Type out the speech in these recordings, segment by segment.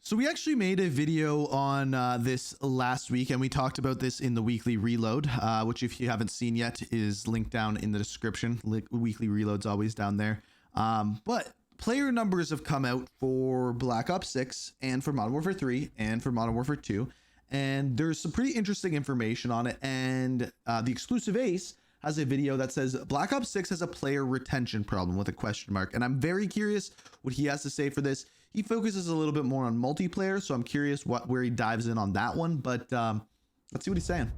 So we actually made a video on this last week, and we talked about this in the weekly reload, which if you haven't seen yet is linked down in the description. Weekly reload's always down there. But player numbers have come out for Black Ops 6 and for Modern Warfare 3 and for Modern Warfare 2. And there's some pretty interesting information on it. And the exclusive Ace has a video that says Black Ops 6 has a player retention problem with a question mark. And I'm very curious what he has to say for this. He focuses a little bit more on multiplayer, so I'm curious where he dives in on that one, but let's see what he's saying.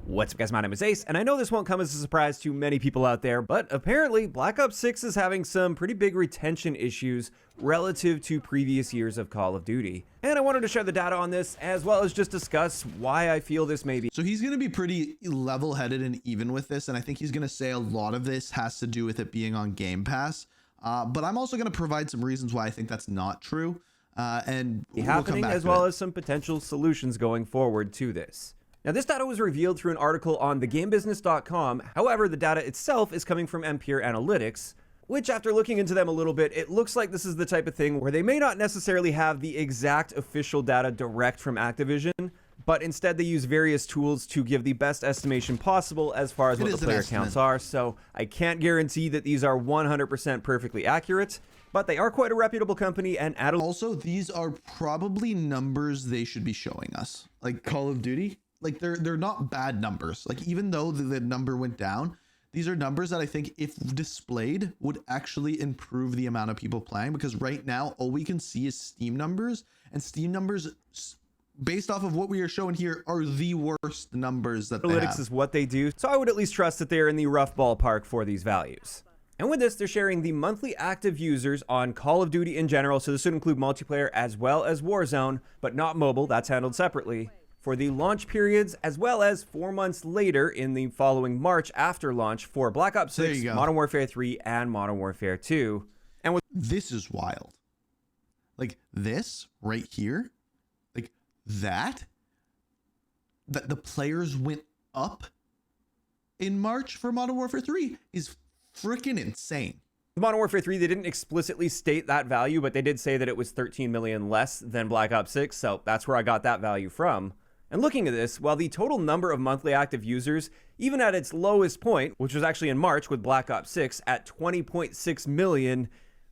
What's up, guys? My name is Ace, and I know this won't come as a surprise to many people out there, but apparently Black Ops 6 is having some pretty big retention issues relative to previous years of Call of Duty. And I wanted to share the data on this, as well as just discuss why I feel this may be. So he's going to be pretty level-headed and even with this, and I think he's going to say a lot of this has to do with it being on Game Pass. But I'm also going to provide some reasons why I think that's not true. And we'll come back as well as some potential solutions going forward to this. Now, this data was revealed through an article on thegamebusiness.com. However, the data itself is coming from Ampere Analytics, which after looking into them a little bit, it looks like this is the type of thing where they may not necessarily have the exact official data direct from Activision, but instead they use various tools to give the best estimation possible as far as what the player counts are. So I can't guarantee that these are 100% perfectly accurate, but they are quite a reputable company. And also, these are probably numbers they should be showing us. Like Call of Duty, like they're not bad numbers. Like even though the number went down, these are numbers that I think if displayed would actually improve the amount of people playing, because right now all we can see is Steam numbers, and Steam numbers based off of what we are showing here are the worst numbers that they have. Analytics is what they do, so I would at least trust that they're in the rough ballpark for these values. And with this, they're sharing the monthly active users on Call of Duty in general, so this would include multiplayer as well as Warzone, but not mobile, that's handled separately, for the launch periods, as well as 4 months later in the following March after launch for Black Ops 6, Modern Warfare 3, and Modern Warfare 2. And with this is wild. Like this right here, that the players went up in March for Modern Warfare 3 is freaking insane. Modern Warfare 3, they didn't explicitly state that value, but they did say that it was 13 million less than Black Ops 6, so that's where I got that value from. And looking at this, while the total number of monthly active users, even at its lowest point, which was actually in March with Black Ops 6 at 20.6 million,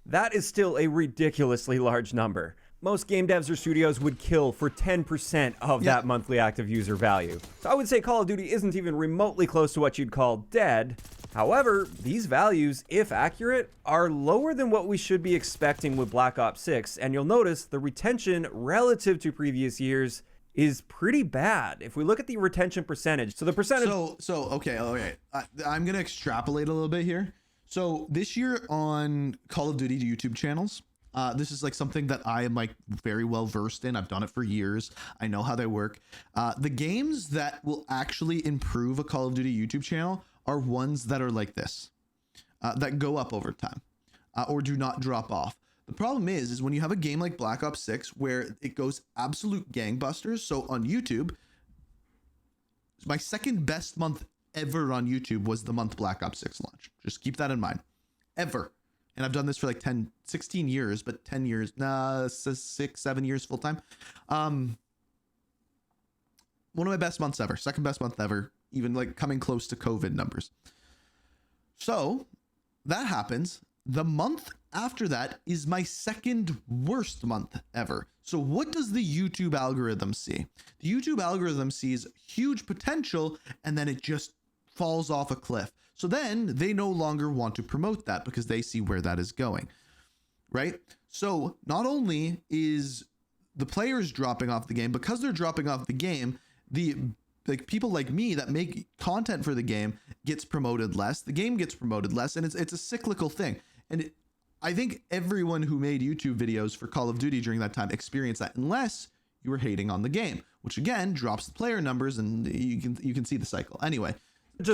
that is still a ridiculously large number. Most game devs or studios would kill for 10% of that monthly active user value. So I would say Call of Duty isn't even remotely close to what you'd call dead. However, these values, if accurate, are lower than what we should be expecting with Black Ops 6. And you'll notice the retention relative to previous years is pretty bad. If we look at the retention percentage, so the percentage... Okay, all right. I'm going to extrapolate a little bit here. So this year on Call of Duty YouTube channels, this is like something that I am like very well versed in. I've done it for years. I know how they work. The games that will actually improve a Call of Duty YouTube channel are ones that are like this, that go up over time, or do not drop off. The problem is when you have a game like Black Ops 6 where it goes absolute gangbusters. So on YouTube, my second best month ever on YouTube was the month Black Ops 6 launch. Just keep that in mind. Ever. And I've done this for like 16 years, but 10 years, 7 years full time. One of my best months ever, second best month ever, even like coming close to COVID numbers. So that happens. The month after that is my second worst month ever. So what does the YouTube algorithm see? The YouTube algorithm sees huge potential, and then it just falls off a cliff. So then they no longer want to promote that because they see where that is going, right? So not only is the players dropping off the game, because they're dropping off the game, the people like me that make content for the game gets promoted less, the game gets promoted less, and it's a cyclical thing. And I think everyone who made YouTube videos for Call of Duty during that time experienced that, unless you were hating on the game, which again drops the player numbers, and you can see the cycle. Anyway,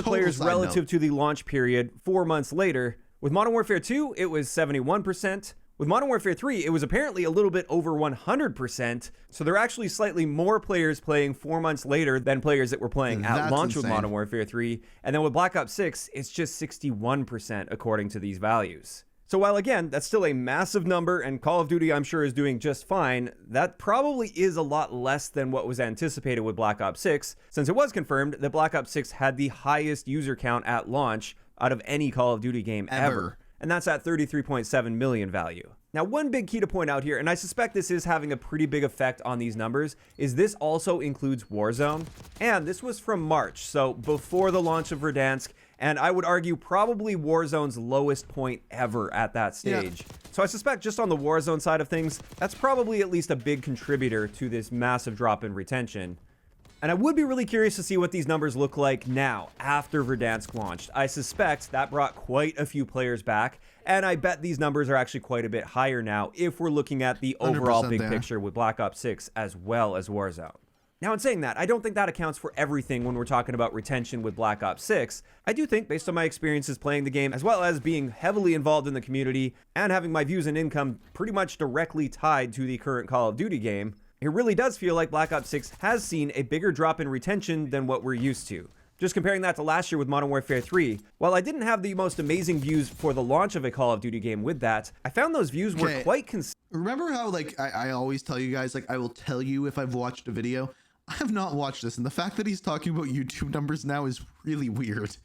players relative to the launch period 4 months later. With Modern Warfare 2, it was 71%. With Modern Warfare 3, it was apparently a little bit over 100%. So there are actually slightly more players playing 4 months later than players that were playing at launch with Modern Warfare 3. And then with Black Ops 6, it's just 61% according to these values. So while again, that's still a massive number and Call of Duty I'm sure is doing just fine, that probably is a lot less than what was anticipated with Black Ops 6, since it was confirmed that Black Ops 6 had the highest user count at launch out of any Call of Duty game ever. And that's at 33.7 million value. Now, one big key to point out here, and I suspect this is having a pretty big effect on these numbers, is this also includes Warzone. And this was from March, so before the launch of Verdansk, and I would argue probably Warzone's lowest point ever at that stage. Yeah. So I suspect just on the Warzone side of things, that's probably at least a big contributor to this massive drop in retention. And I would be really curious to see what these numbers look like now, after Verdansk launched. I suspect that brought quite a few players back, and I bet these numbers are actually quite a bit higher now if we're looking at the overall big picture with Black Ops 6 as well as Warzone. Now, in saying that, I don't think that accounts for everything when we're talking about retention with Black Ops 6. I do think, based on my experiences playing the game, as well as being heavily involved in the community and having my views and income pretty much directly tied to the current Call of Duty game, it really does feel like Black Ops 6 has seen a bigger drop in retention than what we're used to. Just comparing that to last year with Modern Warfare 3, while I didn't have the most amazing views for the launch of a Call of Duty game with that, I found those views were quite consistent. Remember how, like, I always tell you guys, like, I will tell you if I've watched a video. I have not watched this, and the fact that he's talking about YouTube numbers now is really weird.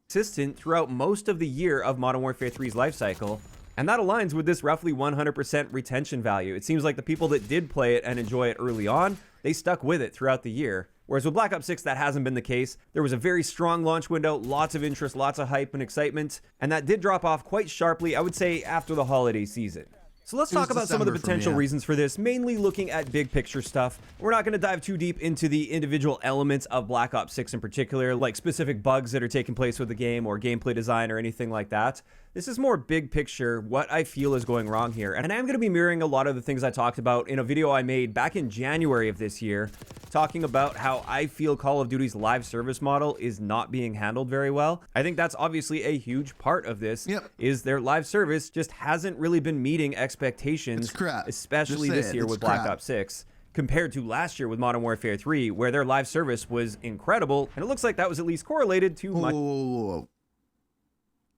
Consistent throughout most of the year of Modern Warfare 3's life cycle, and that aligns with this roughly 100% retention value. It seems like the people that did play it and enjoy it early on, they stuck with it throughout the year. Whereas with Black Ops 6, that hasn't been the case. There was a very strong launch window, lots of interest, lots of hype and excitement, and that did drop off quite sharply, I would say, after the holiday season. So let's talk about some of the potential reasons for this, mainly looking at big picture stuff. We're not going to dive too deep into the individual elements of Black Ops 6 in particular, like specific bugs that are taking place with the game or gameplay design or anything like that. This is more big picture, what I feel is going wrong here. And I'm going to be mirroring a lot of the things I talked about in a video I made back in January of this year, talking about how I feel Call of Duty's live service model is not being handled very well. I think that's obviously a huge part of this, is their live service just hasn't really been meeting expectations, especially this year with Black Ops 6. Compared to last year with Modern Warfare 3, where their live service was incredible, and it looks like that was at least correlated to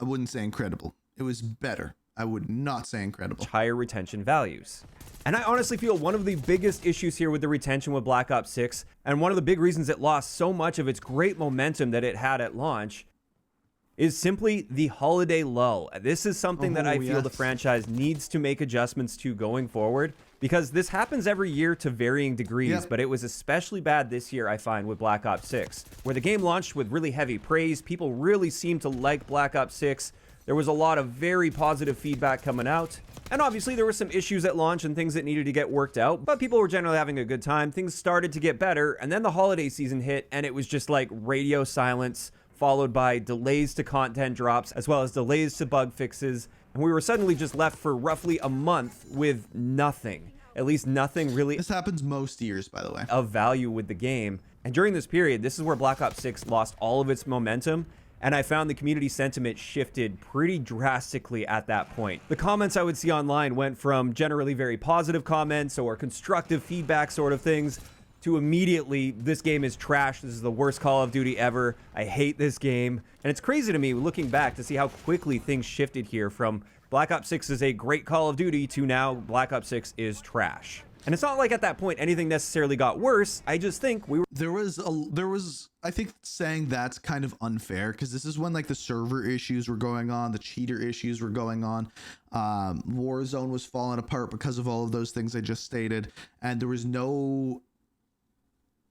I wouldn't say incredible. It was better. I would not say incredible. Higher retention values. And I honestly feel one of the biggest issues here with the retention with Black Ops 6, and one of the big reasons it lost so much of its great momentum that it had at launch, is simply the holiday lull. This is something that I feel the franchise needs to make adjustments to going forward, because this happens every year to varying degrees, but it was especially bad this year, I find, with Black Ops 6, where the game launched with really heavy praise. People really seemed to like Black Ops 6. There was a lot of very positive feedback coming out. And obviously there were some issues at launch and things that needed to get worked out, but people were generally having a good time. Things started to get better, and then the holiday season hit, and it was just like radio silence, followed by delays to content drops, as well as delays to bug fixes. And we were suddenly just left for roughly a month with nothing. At least nothing really. This happens most years, by the way. Of value with the game. And during this period, this is where Black Ops 6 lost all of its momentum. And I found the community sentiment shifted pretty drastically at that point. The comments I would see online went from generally very positive comments or constructive feedback sort of things to immediately, this game is trash, this is the worst Call of Duty ever, I hate this game. And it's crazy to me looking back to see how quickly things shifted here from Black Ops 6 is a great Call of Duty to now Black Ops 6 is trash. And it's not like at that point anything necessarily got worse. I just think we were... There was, I think saying that's kind of unfair, because this is when like the server issues were going on, the cheater issues were going on. Warzone was falling apart because of all of those things I just stated. And there was no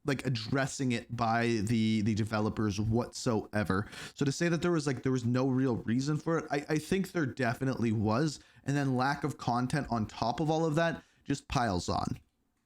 like addressing it by the developers whatsoever. So to say that there was no real reason for it, I think there definitely was. And then lack of content on top of all of that just piles on.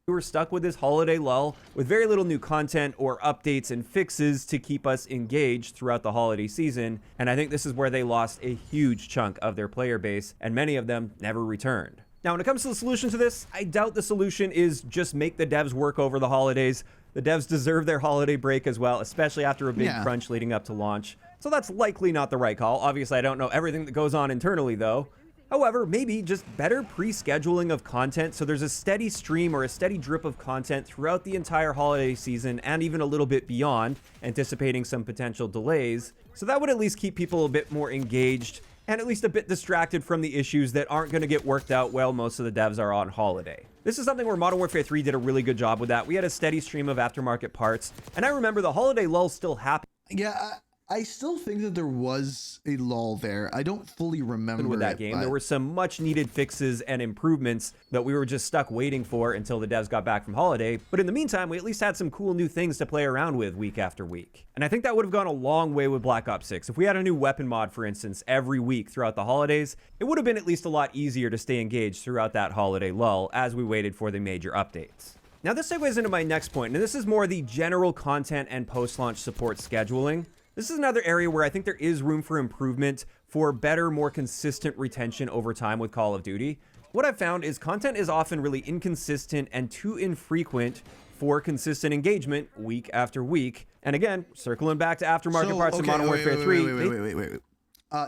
We were stuck with this holiday lull with very little new content or updates and fixes to keep us engaged throughout the holiday season. And I think this is where they lost a huge chunk of their player base, and many of them never returned. Now, when it comes to the solution to this, I doubt the solution is just make the devs work over the holidays. The devs deserve their holiday break as well, especially after a big crunch leading up to launch. So that's likely not the right call. Obviously, I don't know everything that goes on internally, though. However, maybe just better pre-scheduling of content so there's a steady stream or a steady drip of content throughout the entire holiday season and even a little bit beyond, anticipating some potential delays. So that would at least keep people a bit more engaged and at least a bit distracted from the issues that aren't going to get worked out while most of the devs are on holiday. This is something where Modern Warfare 3 did a really good job with that. We had a steady stream of aftermarket parts, and I remember the holiday lull still happened. Yeah, I still think that there was a lull there. I don't fully remember with that game. There were some much needed fixes and improvements that we were just stuck waiting for until the devs got back from holiday. But in the meantime, we at least had some cool new things to play around with week after week. And I think that would have gone a long way with Black Ops 6. If we had a new weapon mod, for instance, every week throughout the holidays, it would have been at least a lot easier to stay engaged throughout that holiday lull as we waited for the major updates. Now this segues into my next point, and this is more the general content and post-launch support scheduling. This is another area where I think there is room for improvement for better, more consistent retention over time with Call of Duty. What I've found is content is often really inconsistent and too infrequent for consistent engagement week after week. And again, circling back to aftermarket parts of Modern Warfare 3. Wait.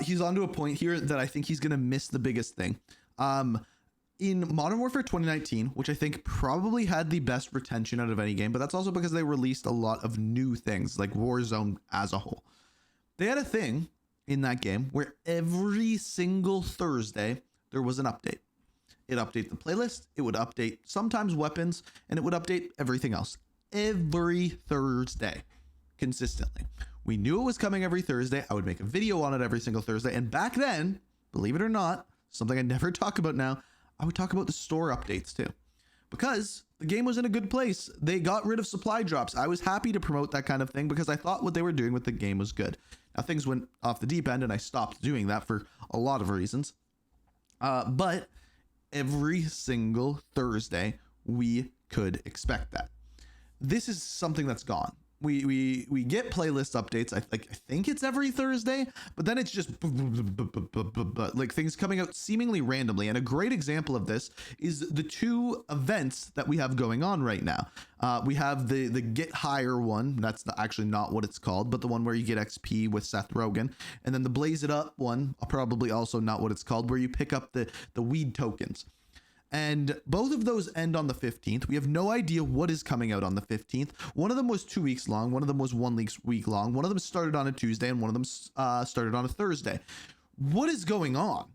He's onto a point here that I think he's going to miss the biggest thing. In Modern Warfare 2019, which I think probably had the best retention out of any game, but that's also because they released a lot of new things, like Warzone as a whole. They had a thing in that game where every single Thursday there was an update. It updated the playlist, it would update sometimes weapons, and it would update everything else. Every Thursday, consistently. We knew it was coming every Thursday. I would make a video on it every single Thursday. And back then, believe it or not, something I never talk about now, I would talk about the store updates too, because the game was in a good place. They got rid of supply drops. I was happy to promote that kind of thing because I thought what they were doing with the game was good. Now things went off the deep end and I stopped doing that for a lot of reasons. But every single Thursday we could expect that. This is something that's gone. We get playlist updates. I think it's every Thursday, but then it's just like things coming out seemingly randomly. And a great example of this is the two events that we have going on right now. We have the Get Higher one. That's actually not what it's called, but the one where you get XP with Seth Rogen, and then the Blaze It Up one, probably also not what it's called, where you pick up the weed tokens. And both of those end on the 15th. We have no idea what is coming out on the 15th. One of them was 2 weeks long. One of them was 1 week long. One of them started on a Tuesday and one of them started on a Thursday. What is going on?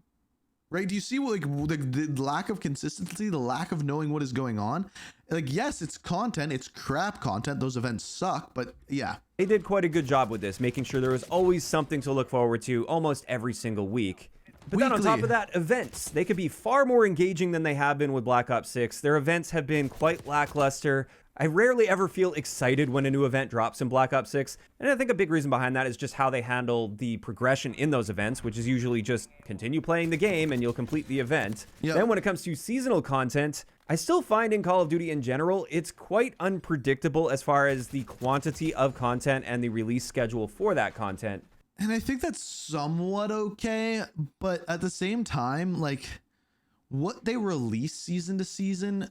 Right? Do you see like the lack of consistency, the lack of knowing what is going on? Like, yes, it's content. It's crap content. Those events suck, but yeah. They did quite a good job with this, making sure there was always something to look forward to almost every single week. But then on top of that, events. They could be far more engaging than they have been with Black Ops 6. Their events have been quite lackluster. I rarely ever feel excited when a new event drops in Black Ops 6. And I think a big reason behind that is just how they handle the progression in those events, which is usually just continue playing the game and you'll complete the event. Yep. Then when it comes to seasonal content, I still find in Call of Duty in general, it's quite unpredictable as far as the quantity of content and the release schedule for that content. And I think that's somewhat okay, but at the same time, like, what they release season to season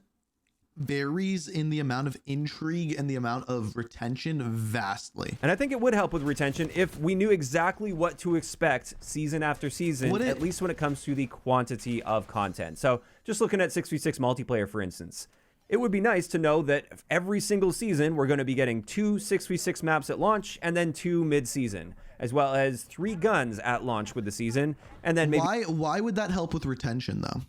varies in the amount of intrigue and the amount of retention vastly. And I think it would help with retention if we knew exactly what to expect season after season, at least when it comes to the quantity of content. So just looking at 6v6 multiplayer, for instance, it would be nice to know that every single season we're going to be getting 2 6v6 maps at launch and then 2 mid-season, as well as 3 guns at launch with the season, and then maybe... Why would that help with retention, though?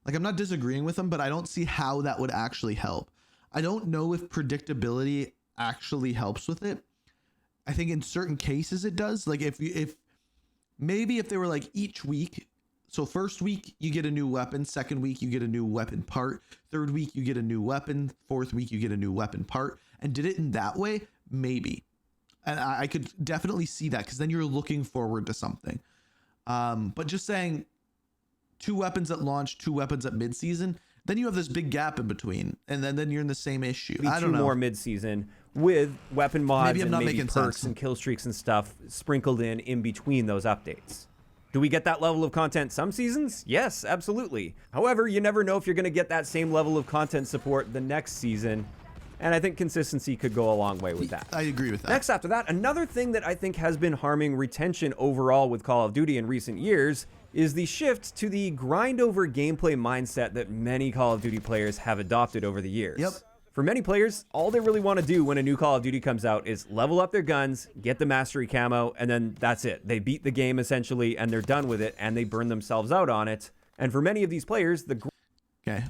Like, I'm not disagreeing with them, but I don't see how that would actually help. I don't know if predictability actually helps with it. I think in certain cases it does. Like, if maybe if they were like each week, so first week you get a new weapon, second week you get a new weapon part, third week you get a new weapon, fourth week you get a new weapon part, and did it in that way, maybe. And I could definitely see that, because then you're looking forward to something. But just saying 2 weapons at launch, 2 weapons at mid-season, then you have this big gap in between, and then you're in the same issue. I don't know. 2 more mid-season with weapon mods and maybe perks sense. And kill streaks and stuff sprinkled in between those updates. Do we get that level of content some seasons? Yes, absolutely. However, you never know if you're going to get that same level of content support the next season. And I think consistency could go a long way with that. I agree with that. Next, after that, another thing that I think has been harming retention overall with Call of Duty in recent years is the shift to the grind over gameplay mindset that many Call of Duty players have adopted over the years. Yep. For many players, all they really want to do when a new Call of Duty comes out is level up their guns, get the mastery camo, and then that's it. They beat the game essentially, and they're done with it, and they burn themselves out on it. And for many of these players, Okay.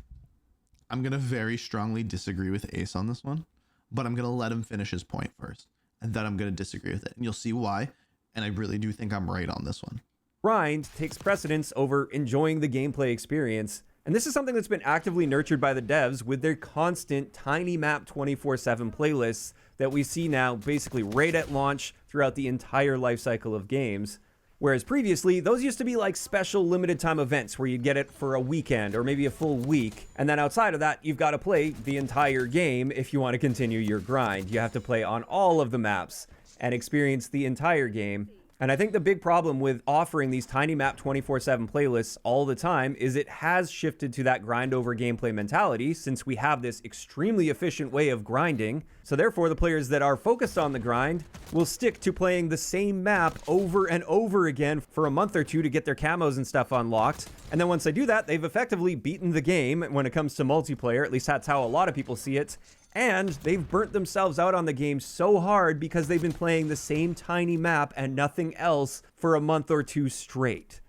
I'm going to very strongly disagree with Ace on this one, but I'm going to let him finish his point first, and then I'm going to disagree with it. And you'll see why. And I really do think I'm right on this one. grind takes precedence over enjoying the gameplay experience. And this is something that's been actively nurtured by the devs with their constant tiny map 24/7 playlists that we see now basically right at launch throughout the entire life cycle of games. Whereas previously, those used to be like special limited time events where you'd get it for a weekend or maybe a full week. And then outside of that, you've got to play the entire game if you want to continue your grind. You have to play on all of the maps and experience the entire game. And I think the big problem with offering these tiny map 24/7 playlists all the time is it has shifted to that grind over gameplay mentality since we have this extremely efficient way of grinding. So therefore, the players that are focused on the grind will stick to playing the same map over and over again for a month or two to get their camos and stuff unlocked. And then once they do that, they've effectively beaten the game when it comes to multiplayer. At least that's how a lot of people see it. And they've burnt themselves out on the game so hard because they've been playing the same tiny map and nothing else for a month or two straight.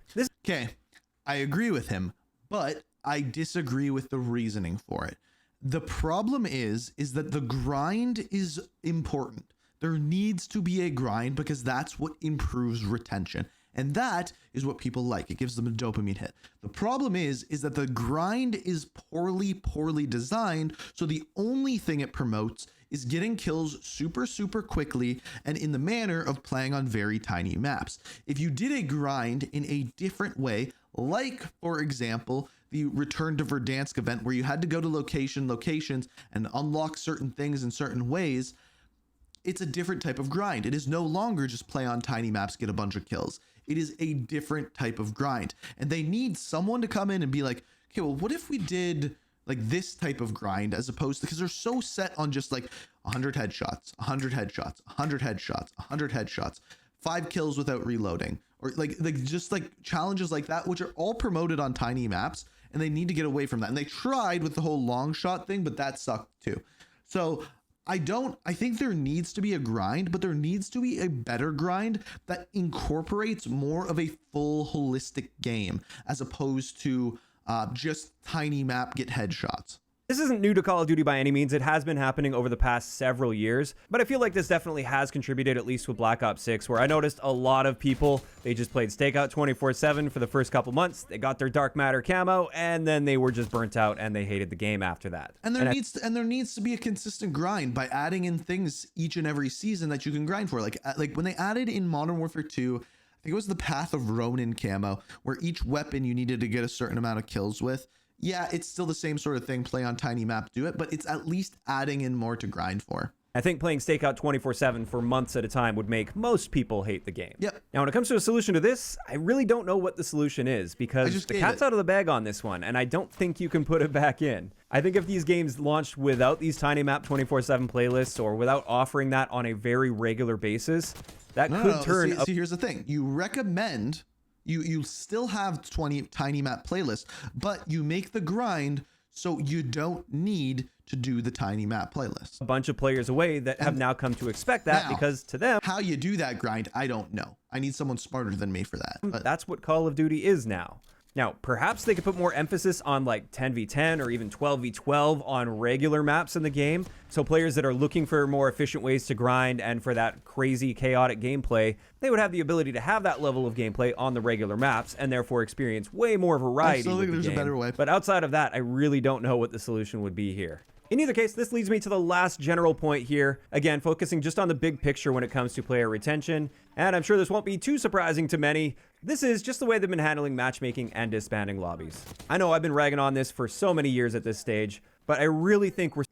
Okay, I agree with him, but I disagree with the reasoning for it. The problem is that the grind is important. There needs to be a grind because that's what improves retention. And that is what people like. It gives them a dopamine hit. The problem is that the grind is poorly designed. So the only thing it promotes is getting kills super quickly and in the manner of playing on very tiny maps. If you did a grind in a different way, like for example, the Return to Verdansk event where you had to go to locations and unlock certain things in certain ways, it's a different type of grind. It is no longer just play on tiny maps, get a bunch of kills. It is a different type of grind. And they need someone to come in and be like, okay, well, what if we did like this type of grind as opposed to, because they're so set on just like 100 headshots, 100 headshots, 100 headshots, 100 headshots, 5 kills without reloading, or like just like challenges like that, which are all promoted on tiny maps, and they need to get away from that. And they tried with the whole long shot thing, but that sucked too. So I think there needs to be a grind, but there needs to be a better grind that incorporates more of a full holistic game as opposed to just tiny map get headshots. This isn't new to Call of Duty by any means. It has been happening over the past several years, but I feel like this definitely has contributed, at least with Black Ops 6, where I noticed a lot of people, they just played Stakeout 24/7 for the first couple months. They got their Dark Matter camo, and then they were just burnt out and they hated the game after that. And there needs to be a consistent grind by adding in things each and every season that you can grind for. Like when they added in Modern Warfare 2, I think it was the Path of Ronin camo, where each weapon you needed to get a certain amount of kills with. Yeah, it's still the same sort of thing, play on tiny map, do it, but it's at least adding in more to grind for. I think playing Stakeout 24/7 for months at a time would make most people hate the game. Yep. Now, when it comes to a solution to this, I really don't know what the solution is because the cat's out of the bag on this one, and I don't think you can put it back in. I think if these games launched without these tiny map 24/7 playlists or without offering that on a very regular basis, that could turn... See, here's the thing. You recommend... You still have 20 tiny map playlists, but you make the grind so you don't need to do the tiny map playlist. A bunch of players away that have now come to expect that because to them... How you do that grind, I don't know. I need someone smarter than me for that. But that's what Call of Duty is now. Now, perhaps they could put more emphasis on like 10v10 or even 12v12 on regular maps in the game. So players that are looking for more efficient ways to grind and for that crazy chaotic gameplay, they would have the ability to have that level of gameplay on the regular maps and therefore experience way more variety. I still think there's a better way. But outside of that, I really don't know what the solution would be here. In either case, this leads me to the last general point here. Again, focusing just on the big picture when it comes to player retention. And I'm sure this won't be too surprising to many. This is just the way they've been handling matchmaking and disbanding lobbies. I know I've been ragging on this for so many years at this stage, but I really think we're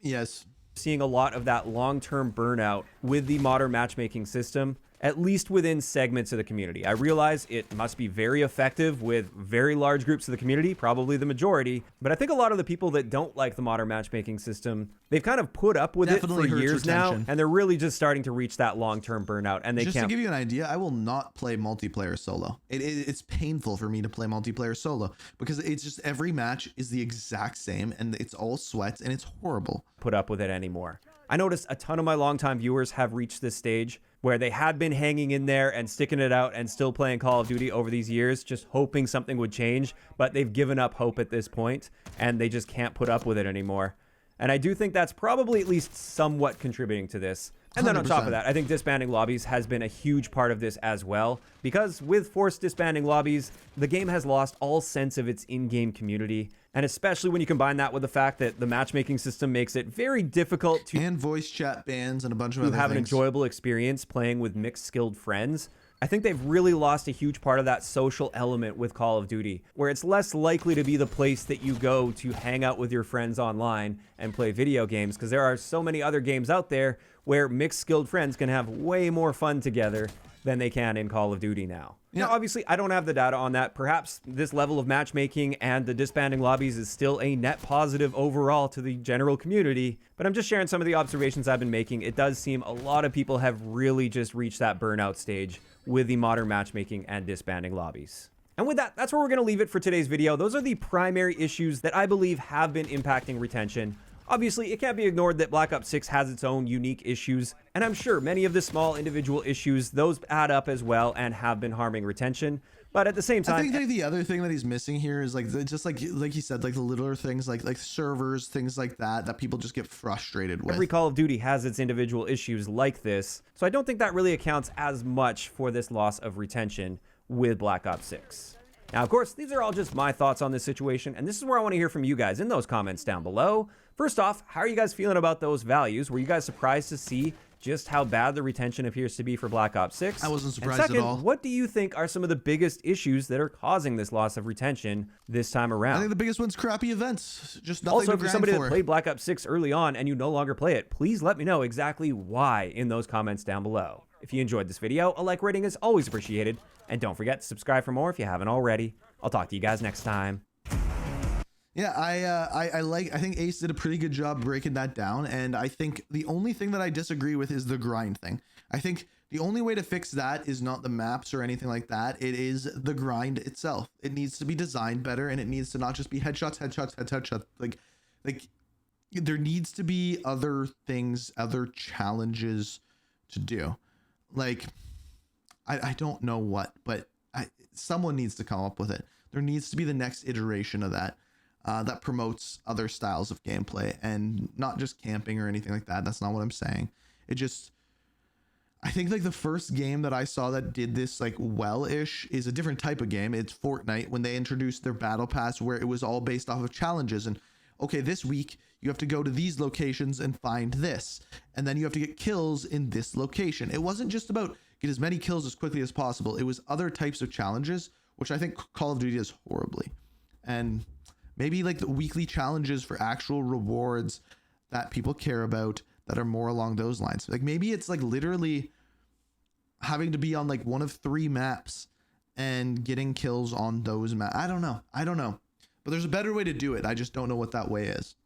seeing a lot of that long-term burnout with the modern matchmaking system. at least within segments of the community. I realize it must be very effective with very large groups of the community, probably the majority, but I think a lot of the people that don't like the modern matchmaking system, they've kind of put up with Definitely it for hurts years now, retention. and they're really just starting to reach that long-term burnout, and they Just can't. to give you an idea, I will not play multiplayer solo. It's painful for me to play multiplayer solo because it's just every match is the exact same and it's all sweats and it's horrible. Put up with it anymore. I noticed a ton of my longtime viewers have reached this stage where they had been hanging in there and sticking it out and still playing Call of Duty over these years, just hoping something would change, but they've given up hope at this point and they just can't put up with it anymore. And I do think that's probably at least somewhat contributing to this. And then on top of 100%. that, I think disbanding lobbies has been a huge part of this as well, because with forced disbanding lobbies, the game has lost all sense of its in-game community. And especially when you combine that with the fact that the matchmaking system makes it very difficult to And voice chat bans and a bunch of other have an things. enjoyable experience playing with mixed skilled friends. I think they've really lost a huge part of that social element with Call of Duty, where it's less likely to be the place that you go to hang out with your friends online and play video games, because there are so many other games out there where mixed skilled friends can have way more fun together than they can in Call of Duty now. Yeah. Now, obviously, I don't have the data on that. Perhaps this level of matchmaking and the disbanding lobbies is still a net positive overall to the general community, but I'm just sharing some of the observations I've been making. It does seem a lot of people have really just reached that burnout stage with the modern matchmaking and disbanding lobbies. And with that, that's where we're going to leave it for today's video. Those are the primary issues that I believe have been impacting retention. Obviously, it can't be ignored that Black Ops 6 has its own unique issues, and I'm sure many of the small individual issues, those add up as well and have been harming retention. But at the same time, I think the other thing that he's missing here is just like he said, like the littler things, like servers, things like that people just get frustrated with. every Call of Duty has its individual issues like this, so I don't think that really accounts as much for this loss of retention with Black Ops 6. Now, of course, these are all just my thoughts on this situation, and this is where I want to hear from you guys in those comments down below. First off, how are you guys feeling about those values? Were you guys surprised to see just how bad the retention appears to be for Black Ops 6? I wasn't surprised and second, at all. What do you think are some of the biggest issues that are causing this loss of retention this time around? I think the biggest one's crappy events. Just nothing Also, to if you're grind somebody for. that played Black Ops 6 early on and you no longer play it, please let me know exactly why in those comments down below. If you enjoyed this video, a like rating is always appreciated. And don't forget to subscribe for more if you haven't already. I'll talk to you guys next time. Yeah, I think Ace did a pretty good job breaking that down, and I think the only thing that I disagree with is the grind thing. I think the only way to fix that is not the maps or anything like that. It is the grind itself. It needs to be designed better, and it needs to not just be headshots, headshots, headshots. Like there needs to be other things, other challenges to do. Like I don't know what, but someone needs to come up with it. There needs to be the next iteration of that. That promotes other styles of gameplay and not just camping or anything like that. That's not what I'm saying. I think like the first game that I saw that did this like well-ish is a different type of game. It's Fortnite, when they introduced their battle pass where it was all based off of challenges. And okay, this week you have to go to these locations and find this, and then you have to get kills in this location. It wasn't just about get as many kills as quickly as possible. It was other types of challenges, which I think Call of Duty does horribly. And maybe like the weekly challenges for actual rewards that people care about that are more along those lines. Like maybe it's like literally having to be on like one of 3 maps and getting kills on those maps. I don't know. But there's a better way to do it. I just don't know what that way is.